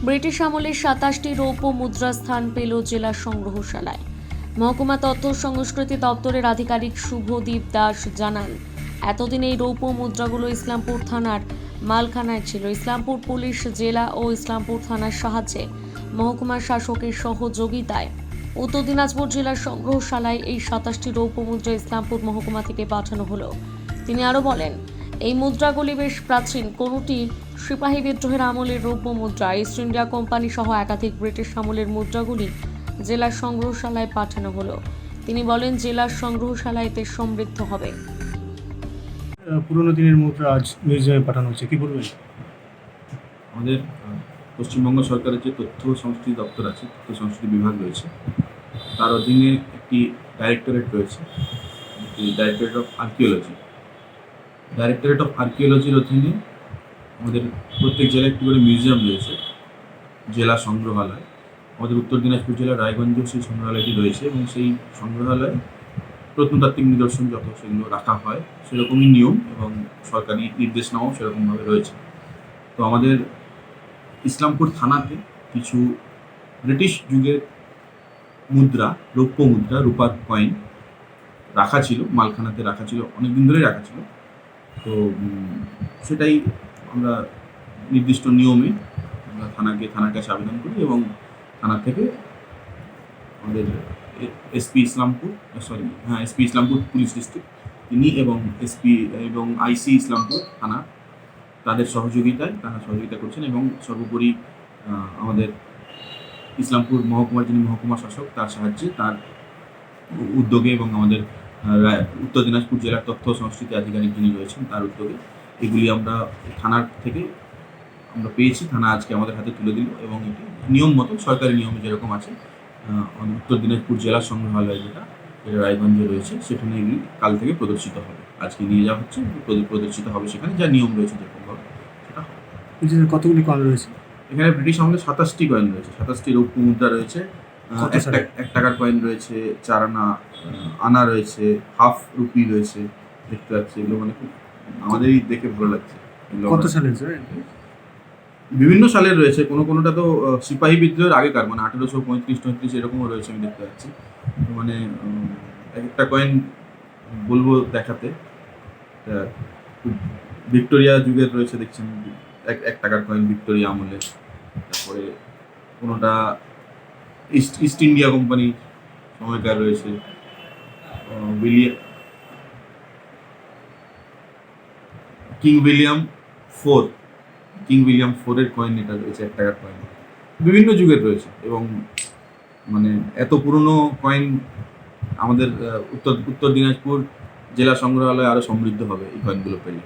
British আমলের 27টি রৌপ্য মুদ্রা স্থান পেল জেলা সংগ্রহশালায়। মহকুমা তথ্য সংস্কৃতি দপ্তরের আধিকারিক শুভদীপ দাস জানান, এতদিন এই রৌপ্য মুদ্রাগুলো ইসলামপুর থানার মালখানায় ছিল। ইসলামপুর পুলিশ, জেলা ও ইসলামপুর থানার সাহায্যে মহকুমা শাসকের সহযোগিতায় উত্তর দিনাজপুর জেলার সংগ্রহশালায় এই 27টি রৌপ্য মুদ্রা ইসলামপুর মহকুমা থেকে পাঠানো হলো। তিনি আরও বলেন, এই মুদ্রাগুলি বেশ প্রাচীন। কোনটি সিপাহী বিদ্রোহের আমলের রৌপ্য মুদ্রা। ইস্ট ইন্ডিয়া কোম্পানি সহ একাধিক ব্রিটিশ আমলের মুদ্রাগুলি জেলার সংগ্রহশালায় পাঠানো হলো। তিনি বলেন, জেলার সংগ্রহশালা এতে সমৃদ্ধ হবে। পুরোনো দিনের মুদ্রা আজ মিউজিয়ামে পাঠানো হচ্ছে, কি বলবেন? আমাদের পশ্চিমবঙ্গ সরকারের যে তথ্য সংস্কৃতি দপ্তর আছে, তথ্য সংস্কৃতি বিভাগ রয়েছে, তার অধীনে একটি ডাইরেক্টরেট রয়েছে, directorate of archaeology. Directorate of আর্কিওলজির অধীনে আমাদের প্রত্যেক জেলায় একটি করে মিউজিয়াম রয়েছে, জেলা সংগ্রহালয়। আমাদের উত্তর দিনাজপুর জেলার রায়গঞ্জেও সেই সংগ্রহালয়টি রয়েছে এবং সেই সংগ্রহালয়ে প্রত্নতাত্ত্বিক নিদর্শন যত সেগুলো রাখা হয় সেরকমই নিয়ম এবং সরকারি নির্দেশনামাও সেরকমভাবে রয়েছে। তো আমাদের ইসলামপুর থানাতে কিছু ব্রিটিশ যুগের মুদ্রা, রৌপ্য মুদ্রা, রূপার কয়েন রাখা ছিল, মালখানাতে রাখা ছিল, অনেকদিন ধরেই রাখা ছিল। তো সেটাই আমরা নির্দিষ্ট নিয়মে আমরা থানার কাছে আবেদন করি এবং থানা থেকে আমাদের এসপি ইসলামপুর পুলিশ ডিস্ট্রিক্ট তিনি এবং এসপি এবং আইসি ইসলামপুর থানা তারা সহযোগিতা করছেন এবং সর্বোপরি আমাদের ইসলামপুর মহকুমার যিনি মহকুমা শাসক তার সাহায্যে, তার উদ্যোগে এবং আমাদের উত্তর দিনাজপুর জেলার তথ্য সংস্কৃতি আধিকারিক যিনি রয়েছেন তার উদ্যোগে এগুলি আমরা থানার থেকে আমরা পেয়েছি। থানা আজকে আমাদের হাতে তুলে দিল এবং এটি নিয়ম মতো সরকারি নিয়মে যেরকম আছে উত্তর দিনাজপুর জেলা সংগ্রহালয় যেটা রায়গঞ্জে রয়েছে সেখানে এগুলি কাল থেকে প্রদর্শিত হবে। আজকে নিয়ে যাওয়া হচ্ছে, প্রদর্শিত হবে সেখানে, যা নিয়ম রয়েছে যেরকমভাবে সেটা হবে। কতগুলি কয়েন রয়েছে এখানে ব্রিটিশ আমলে 27টি কয়েন রয়েছে, 27টি রৌপ্য মুদ্রা রয়েছে। 1 টাকার কয়েন রয়েছে, 4 আনা, আনা রয়েছে, হাফ রুপি রয়েছে, দেখতে পাচ্ছি। এগুলো মানে খুব আমাদেরই দেখে ভালো লাগছে। কত সালের স্যার? বিভিন্ন সালের রয়েছে, কোনোটা তো সিপাহী বিদ্রোহের আগেকার, মানে 1835-39 এরকমও রয়েছে আমি দেখতে পাচ্ছি। মানে একটা কয়েন বলবো দেখাতে, ভিক্টোরিয়া যুগের রয়েছে দেখছেন, 1 টাকার কয়েন ভিক্টোরিয়া আমলের। তারপরে কোনোটা ইস্ট ইন্ডিয়া কোম্পানি সময়কার রয়েছে, কিং উইলিয়াম ফোরের কয়েন এটা রয়েছে, 1 টাকার কয়েন। বিভিন্ন যুগের রয়েছে এবং মানে এত পুরনো কয়েন আমাদের উত্তর দিনাজপুর জেলা সংগ্রহালয় আরও সমৃদ্ধ হবে এই কয়েনগুলো পেলে।